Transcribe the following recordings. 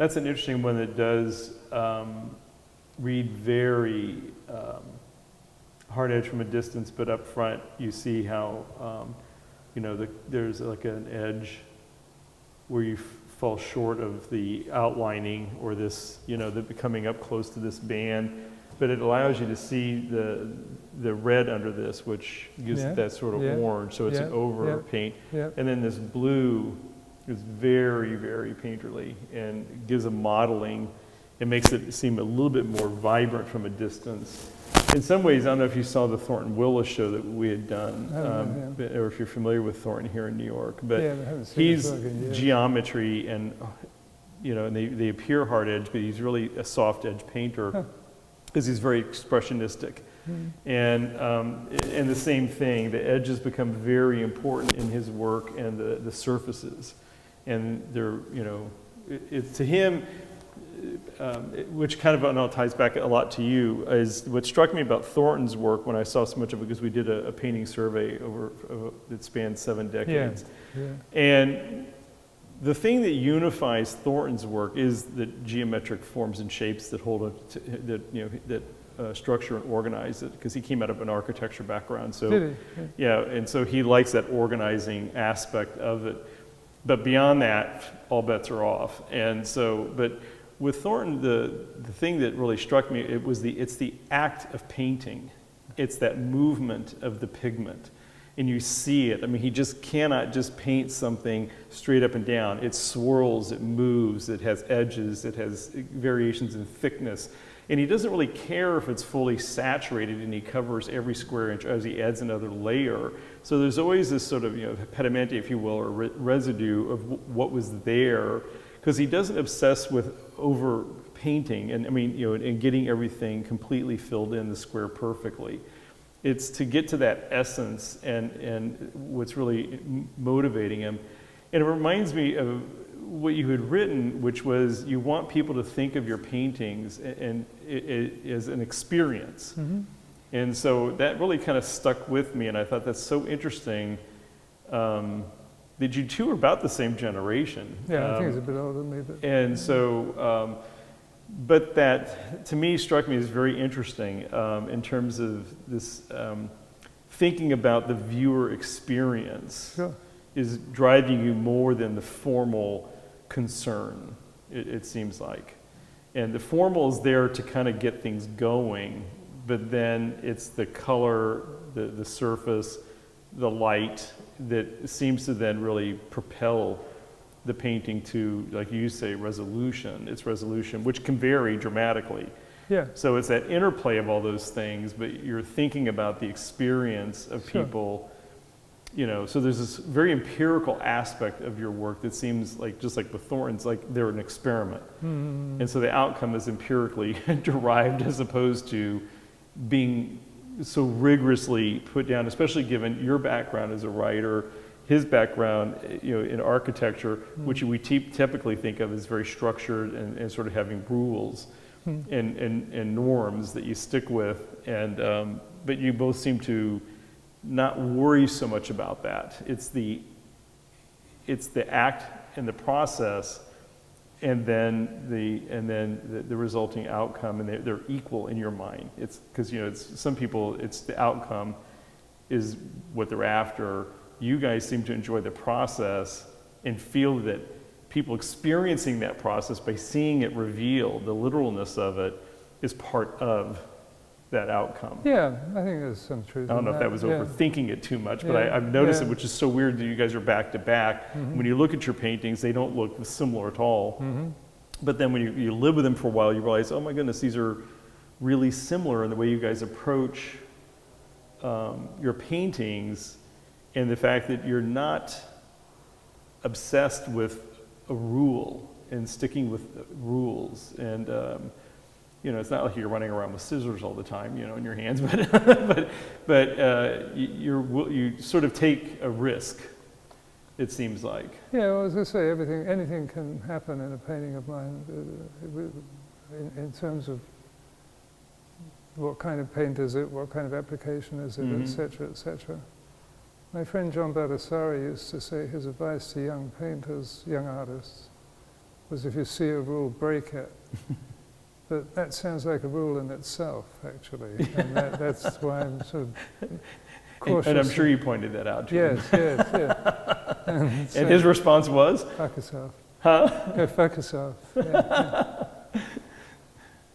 That's an interesting one that does read very hard edge from a distance, but up front you see how, there's like an edge where you fall short of the outlining or this, the coming up close to this band, but it allows you to see the red under this, which gives it that sort of orange, so it's an over paint. And then this blue is very, very painterly and gives a modeling. It makes it seem a little bit more vibrant from a distance. In some ways, I don't know if you saw the Thornton Willis show that we had done, or if you're familiar with Thornton here in New York, but he's geometry and, and they appear hard edge, but he's really a soft edge painter because he's very expressionistic. And the same thing, the edges become very important in his work and the surfaces. And they're, to him, which kind of, I know, ties back a lot to you, is what struck me about Thornton's work when I saw so much of it, because we did a painting survey that spanned 7 decades. And the thing that unifies Thornton's work is the geometric forms and shapes that hold that structure and organize it, because he came out of an architecture background. So and so he likes that organizing aspect of it. But beyond that, all bets are off. And so, but with Thornton, the thing that really struck me, it's the act of painting. It's that movement of the pigment. And you see it. I mean, he just cannot just paint something straight up and down. It swirls, it moves, it has edges, it has variations in thickness. And he doesn't really care if it's fully saturated, and he covers every square inch as he adds another layer. So there's always this sort of, pedimenta, if you will, or residue of what was there, because he doesn't obsess with over painting and and getting everything completely filled in the square perfectly. It's to get to that essence and what's really motivating him. And it reminds me of what you had written, which was you want people to think of your paintings as an experience. And so that really kind of stuck with me, and I thought that's so interesting that you two are about the same generation. Yeah, I think he's a bit older than me. But and so, but that to me struck me as very interesting in terms of this thinking about the viewer experience is driving you more than the formal concern, it seems like. And the formal is there to kind of get things going, but then it's the color, the surface, the light that seems to then really propel the painting to, like you say, resolution. It's resolution, which can vary dramatically. So it's that interplay of all those things, but you're thinking about the experience of people. So there's this very empirical aspect of your work that seems like, just like with Thornton's, like they're an experiment. And so the outcome is empirically derived as opposed to being so rigorously put down, especially given your background as a writer, his background, in architecture, which we typically think of as very structured and sort of having rules and norms that you stick with. And but you both seem to not worry so much about that. It's the act and the process, and then the resulting outcome, and they're equal in your mind. It's because it's some people, it's the outcome is what they're after. You guys seem to enjoy the process and feel that people experiencing that process by seeing it revealed, the literalness of it, is part of that outcome. Yeah, I think there's some truth in that. I don't know if that was overthinking it too much, but I've noticed it, which is so weird that you guys are back to back. When you look at your paintings, they don't look similar at all. But then when you live with them for a while, you realize, oh my goodness, these are really similar in the way you guys approach your paintings, and the fact that you're not obsessed with a rule and sticking with rules. And it's not like you're running around with scissors all the time, in your hands, but you sort of take a risk, it seems like. Yeah, well, as I say, anything can happen in a painting of mine in terms of what kind of paint is it, what kind of application is it, etc., etc. My friend John Baldassare used to say his advice to young painters, young artists, was if you see a rule, break it. But that sounds like a rule in itself, actually, and that's why I'm sort of cautious. And I'm sure you pointed that out to him. Yes. And his response was? Fuck yourself. Huh? Go fuck yourself. Yeah.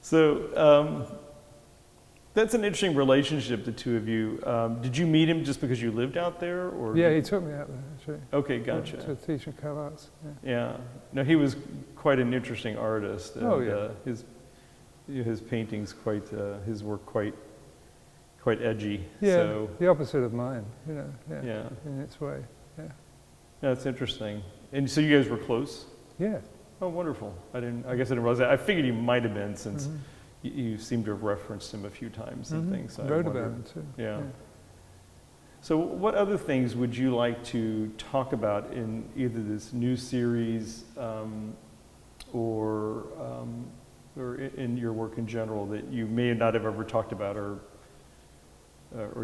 So that's an interesting relationship, the two of you. Did you meet him just because you lived out there? Or Yeah, he took me out there, actually. Okay, gotcha. To teach in Cal Arts. Yeah. No, he was quite an interesting artist. And, Oh, yeah. His paintings his work quite edgy. Yeah, So, the opposite of mine, yeah. in its way. Yeah. That's interesting. And so you guys were close? Yeah. Oh, wonderful. I guess I didn't realize that. I figured you might have been, since you seem to have referenced him a few times and things. So I wrote wondered. about him too. Yeah. So what other things would you like to talk about in either this new series or in your work in general that you may not have ever talked about, or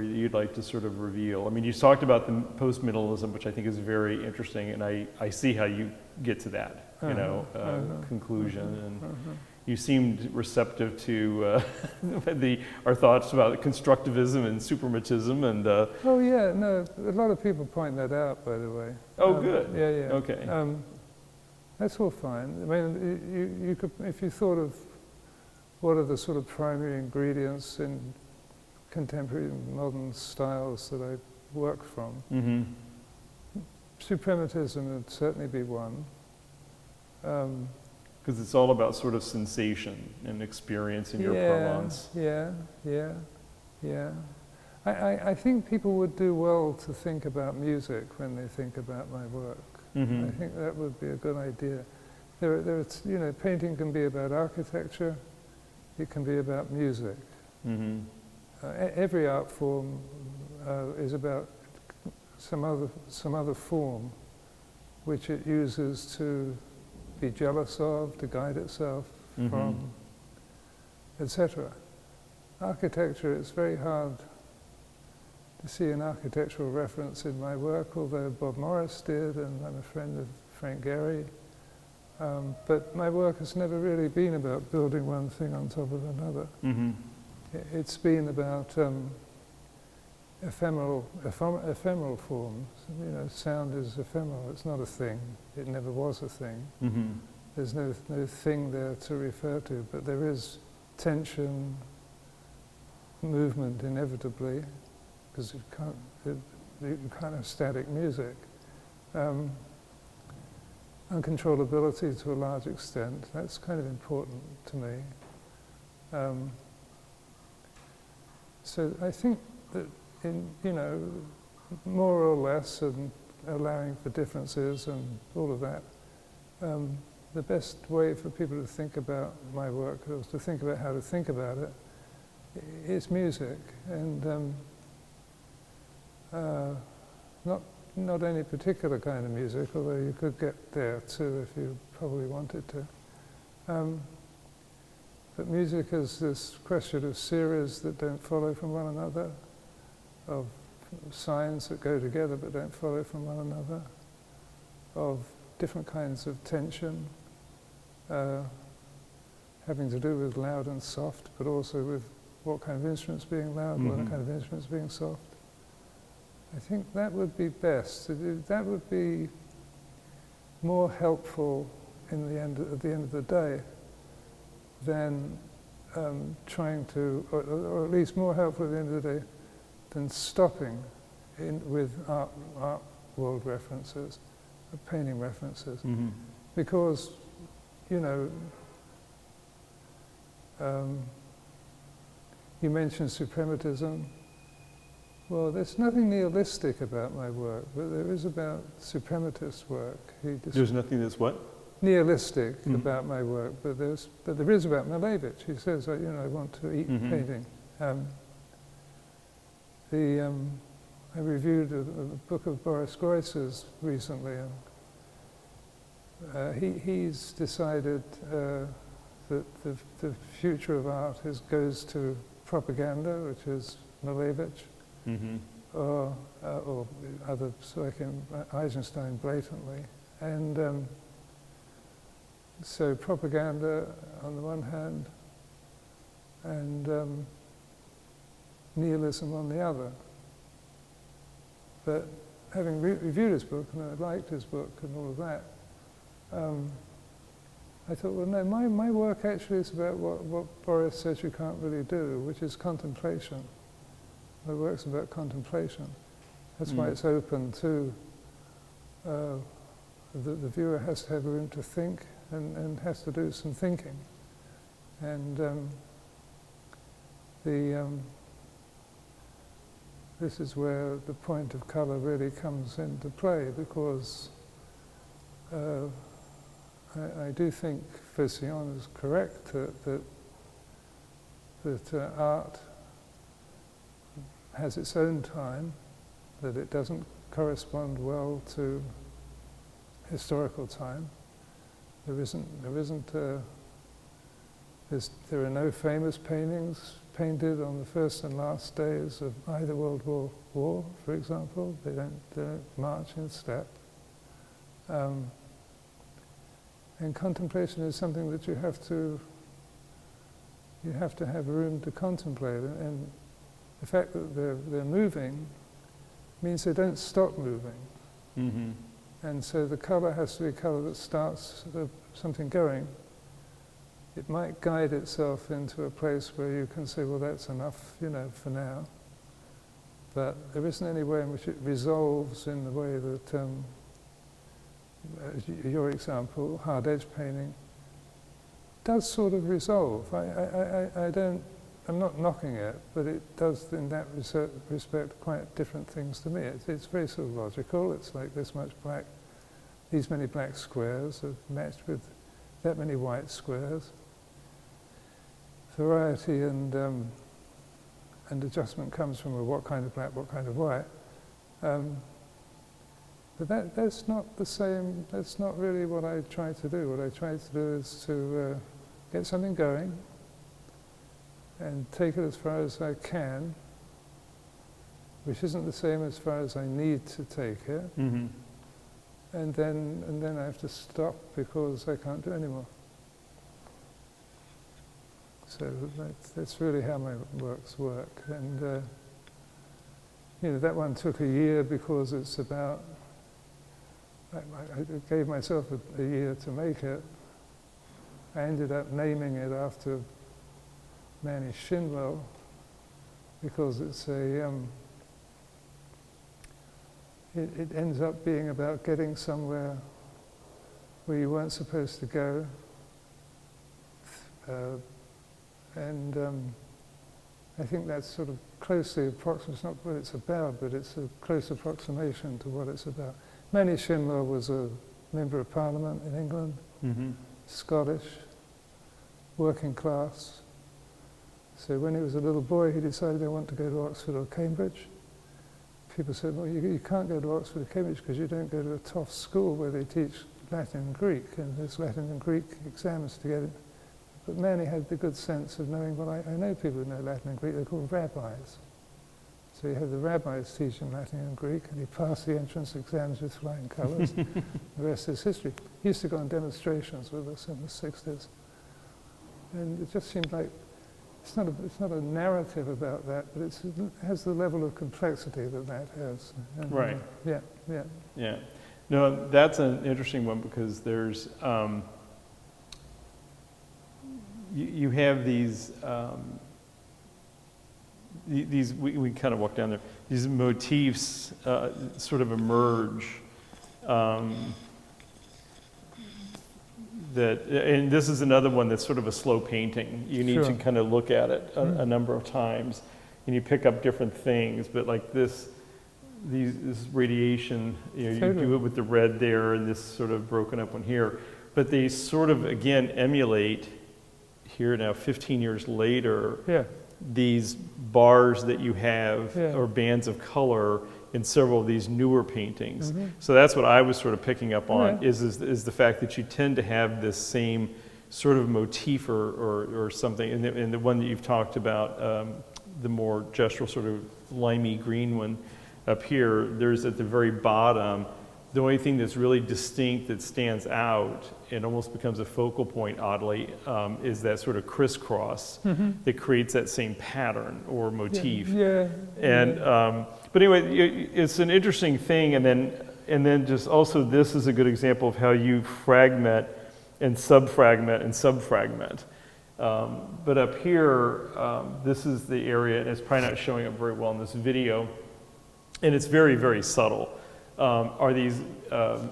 you'd like to sort of reveal? I mean, you talked about the post-minimalism, which I think is very interesting, and I see how you get to that, conclusion. And you seemed receptive to our thoughts about constructivism and suprematism, and Oh yeah, no, a lot of people point that out, by the way. oh, good. Yeah. Okay. That's all fine. I mean, you could, if you thought of what are the sort of primary ingredients in contemporary and modern styles that I work from, suprematism would certainly be one. Because it's all about sort of sensation and experience in your parlance. Yeah. I think people would do well to think about music when they think about my work. I think that would be a good idea. Painting can be about architecture, it can be about music. Every art form is about some other form which it uses to be jealous of, to guide itself from, etc. Architecture, it's very hard to see an architectural reference in my work, although Bob Morris did, and I'm a friend of Frank Gehry. But my work has never really been about building one thing on top of another. It's been about ephemeral forms. Sound is ephemeral. It's not a thing. It never was a thing. There's no thing there to refer to, but there is tension, movement inevitably, because you can't have static music. Uncontrollability to a large extent, that's kind of important to me. So I think that more or less, and allowing for differences and all of that, the best way for people to think about my work, or to think about how to think about it, is music, and not any particular kind of music, although you could get there too if you probably wanted to. But music is this question of series that don't follow from one another, of signs that go together but don't follow from one another, of different kinds of tension, having to do with loud and soft, but also with what kind of instruments being loud, what kind of instruments being soft. I think that would be best. That would be more helpful at the end of the day than trying to, or at least more helpful at the end of the day than stopping with art world references, painting references. Because, you mentioned suprematism. Well, there's nothing nihilistic about my work, but there is about suprematist work. There's nothing that's what? Nihilistic about my work, but there is about Malevich. He says, I want to eat painting. I reviewed a book of Boris Groys's recently, and he's decided that the future of art goes to propaganda, which is Malevich. Or others like Eisenstein blatantly. And So propaganda on the one hand, and nihilism on the other. But having reviewed his book, and I liked his book and all of that, I thought, well, no, my work actually is about what Boris says you can't really do, which is contemplation. My work's about contemplation. That's why it's open to, the viewer has to have room to think and has to do some thinking. And this is where the point of colour really comes into play, because I do think Faucillon is correct that art has its own time, that it doesn't correspond well to historical time. There are no famous paintings painted on the first and last days of either World War, for example. They don't march in step. And contemplation is something that you have to have room to contemplate. And the fact that they're moving means they don't stop moving. Mm-hmm. And so the colour has to be a colour that starts something going. It might guide itself into a place where you can say, well, that's enough, for now. But there isn't any way in which it resolves in the way that, your example, hard edge painting, does sort of resolve. I'm not knocking it, but it does, in that respect, quite different things to me. It's very sort of logical. It's like this much black, these many black squares are matched with that many white squares. Variety and adjustment comes from what kind of black, what kind of white. But that's not the same, that's not really what I try to do. What I try to do is to get something going and take it as far as I can, which isn't the same as far as I need to take it. Mm-hmm. And then I have to stop because I can't do anymore. So that's really how my works work. And that one took a year because it's about, I gave myself a year to make it. I ended up naming it after Emanuel Shinwell because it's it ends up being about getting somewhere where you weren't supposed to go. I think that's sort of closely approximate. It's not what it's about, but it's a close approximation to what it's about. Emanuel Shinwell was a member of Parliament in England, mm-hmm. Scottish, working class. So when he was a little boy, he decided, I want to go to Oxford or Cambridge. People said, well, you can't go to Oxford or Cambridge because you don't go to a tough school where they teach Latin and Greek, and there's Latin and Greek exams to get in. But Manet had the good sense of knowing, well, I know people who know Latin and Greek, they're called rabbis. So you have the rabbis teaching Latin and Greek, and he passed the entrance exams with flying colours. The rest is history. He used to go on demonstrations with us in the 60s. And it just seemed like, it's not a narrative about that, but it has the level of complexity that has. And, right. Yeah. No, that's an interesting one because there's, you have these we kind of walk down there, these motifs sort of emerge and this is another one that's sort of a slow painting. You need to kind of look at it a number of times and you pick up different things, but like this radiation, you do it with the red there and this sort of broken up one here, but they sort of again emulate here now 15 years later these bars that you have or bands of color in several of these newer paintings. Mm-hmm. So that's what I was sort of picking up on is the fact that you tend to have this same sort of motif or something. And the one that you've talked about, the more gestural sort of limey green one up here, there's at the very bottom The only thing that's really distinct that stands out and almost becomes a focal point, oddly, is that sort of crisscross that creates that same pattern or motif. Yeah. And but anyway, it's an interesting thing. And then just also, this is a good example of how you fragment and subfragment and subfragment. But up here, this is the area, and it's probably not showing up very well in this video, and it's very, very subtle. Are these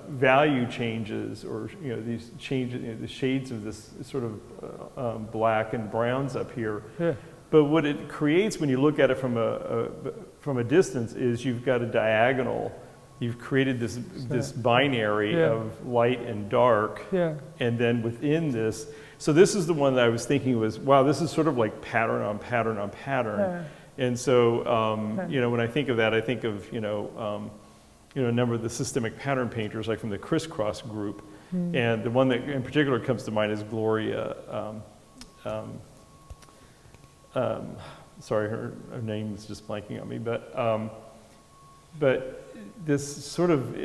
value changes, or these changes, the shades of this sort of black and browns up here. Yeah. But what it creates when you look at it from a distance is you've got a diagonal. You've created this binary of light and dark, and then within this, so this is the one that I was thinking was, wow, this is sort of like pattern on pattern on pattern. And so, when I think of that, I think of a number of the systemic pattern painters, like from the crisscross group, and the one that in particular comes to mind is Gloria. Sorry, her name is just blanking on me, but this sort of,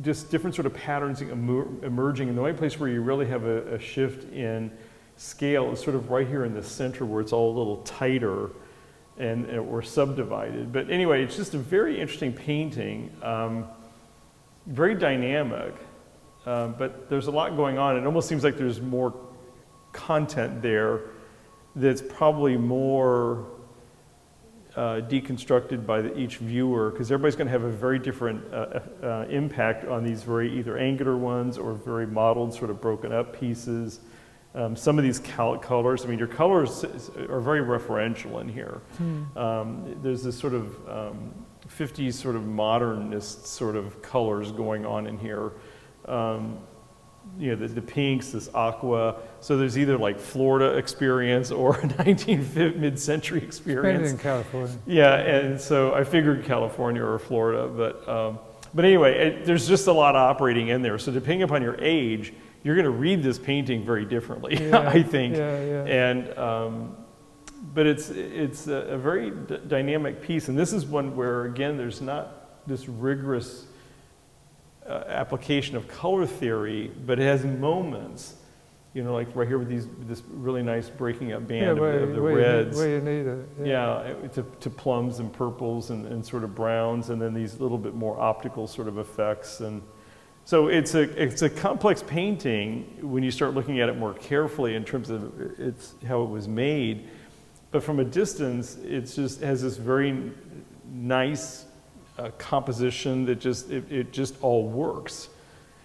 just different sort of patterns emerging, and the only place where you really have a shift in scale is sort of right here in the center, where it's all a little tighter and or subdivided. But anyway, it's just a very interesting painting, very dynamic, but there's a lot going on. It almost seems like there's more content there that's probably more deconstructed by each viewer, because everybody's going to have a very different impact on these very either angular ones or very modeled, sort of broken up pieces. Some of these colors, I mean, your colors are very referential in here. There's this sort of 50s sort of modernist sort of colors going on in here. The pinks, this aqua. So there's either like Florida experience or a mid-century experience. In California. Yeah, and so I figured California or Florida, but anyway, there's just a lot operating in there. So depending upon your age, you're going to read this painting very differently, I think. And but it's a very dynamic piece, and this is one where, again, there's not this rigorous application of color theory, but it has moments, like right here with this really nice breaking up band of the reds. Where you need it. To plums and purples and sort of browns, and then these little bit more optical sort of effects. And so it's a complex painting when you start looking at it more carefully in terms of how it was made. But from a distance, it just has this very nice composition that it just all works.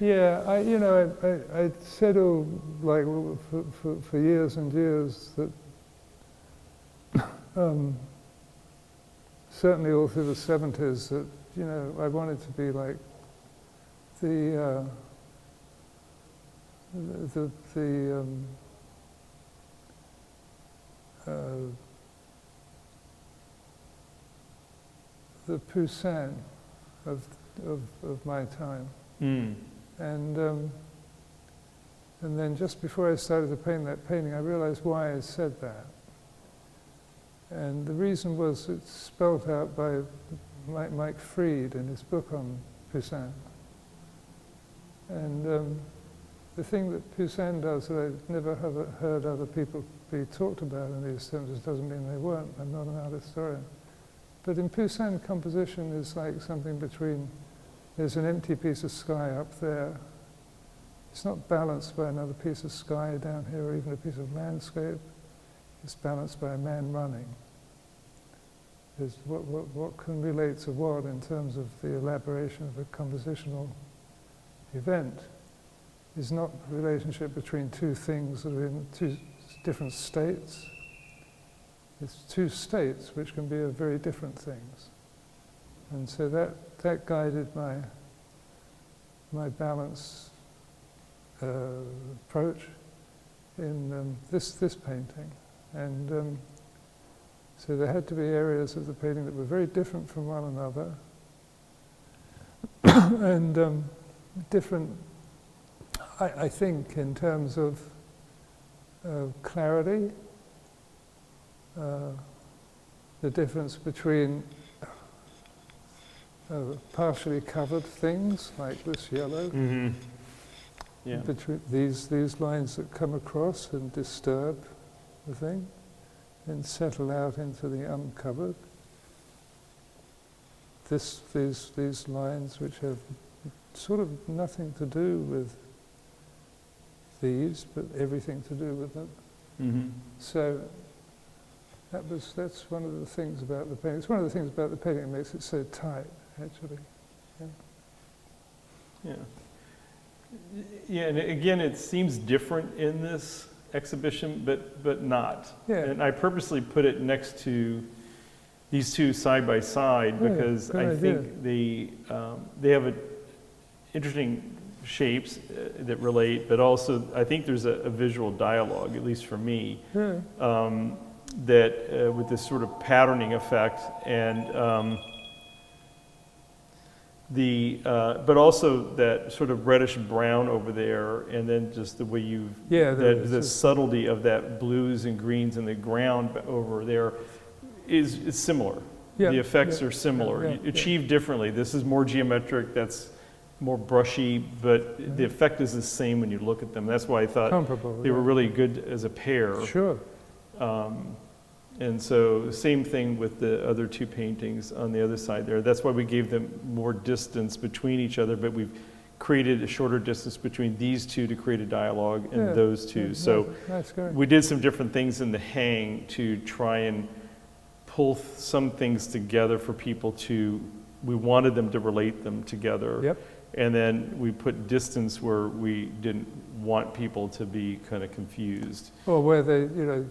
Yeah, I said for years and years that certainly all through the 70s that I wanted to be like the Poussin of my time. And then just before I started to paint that painting, I realized why I said that. And the reason was it's spelled out by Mike Fried in his book on Poussin. And the thing that Poussin does that I've never heard other people be talked about in these terms, it doesn't mean they weren't. I'm not an art historian. But in Poussin, composition is like something between, there's an empty piece of sky up there. It's not balanced by another piece of sky down here, or even a piece of landscape. It's balanced by a man running. There's what can relate to what in terms of the elaboration of a compositional event is not the relationship between two things that are in two different states. It's two states which can be of very different things. And so that guided my balance approach in this painting. And so there had to be areas of the painting that were very different from one another, and different, I think, in terms of clarity, the difference between partially covered things like this yellow. Mm-hmm. Yeah. Between these lines that come across and disturb the thing, and settle out into the uncovered. These lines which have sort of nothing to do with these, but everything to do with them. Mm-hmm. So that's one of the things about the painting. It's one of the things about the painting that makes it so tight, actually. Yeah. Yeah, and again, it seems different in this exhibition, but not. Yeah. And I purposely put it next to these two side by side because I think they have interesting shapes that relate, but also I think there's a visual dialogue, at least for me, that with this sort of patterning effect and but also that sort of reddish brown over there, and then just the way the subtlety of that blues and greens in the ground over there is similar. Yeah, the effects are similar, achieved differently. This is more geometric, that's more brushy, but the effect is the same when you look at them. That's why I thought they were really good as a pair. Sure. And so same thing with the other two paintings on the other side there. That's why we gave them more distance between each other, but we've created a shorter distance between these two to create a dialogue and those two. So we did some different things in the hang to try and pull some things together for people we wanted them to relate them together. Yep. And then we put distance where we didn't want people to be kind of confused. Or where they,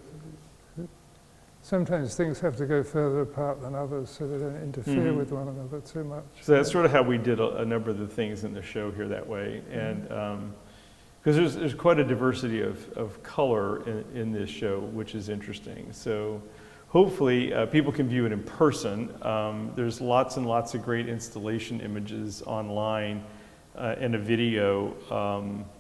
sometimes things have to go further apart than others so they don't interfere with one another too much. So that's sort of how we did a number of the things in the show here that way. And because there's quite a diversity of color in this show, which is interesting. So hopefully people can view it in person. There's lots and lots of great installation images online and a video,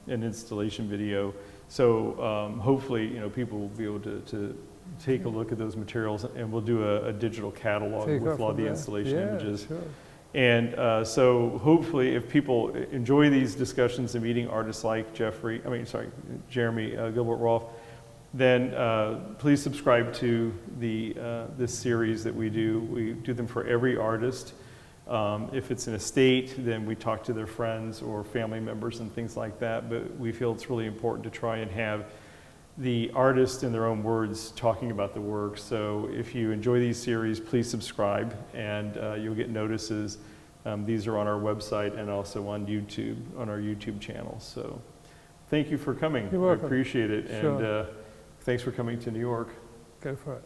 an installation video. So hopefully people will be able to take a look at those materials, and we'll do a digital catalog with a lot of the installation images. Sure. And so hopefully if people enjoy these discussions and meeting artists like Jeremy Gilbert-Rolfe, then please subscribe to this series that we do. We do them for every artist. If it's an estate, then we talk to their friends or family members and things like that, but we feel it's really important to try and have the artist in their own words talking about the work. So if you enjoy these series, please subscribe, and you'll get notices. These are on our website and also on YouTube, on our YouTube channel. So thank you for coming. You're welcome. I appreciate it. Sure. And thanks for coming to New York. Go for it.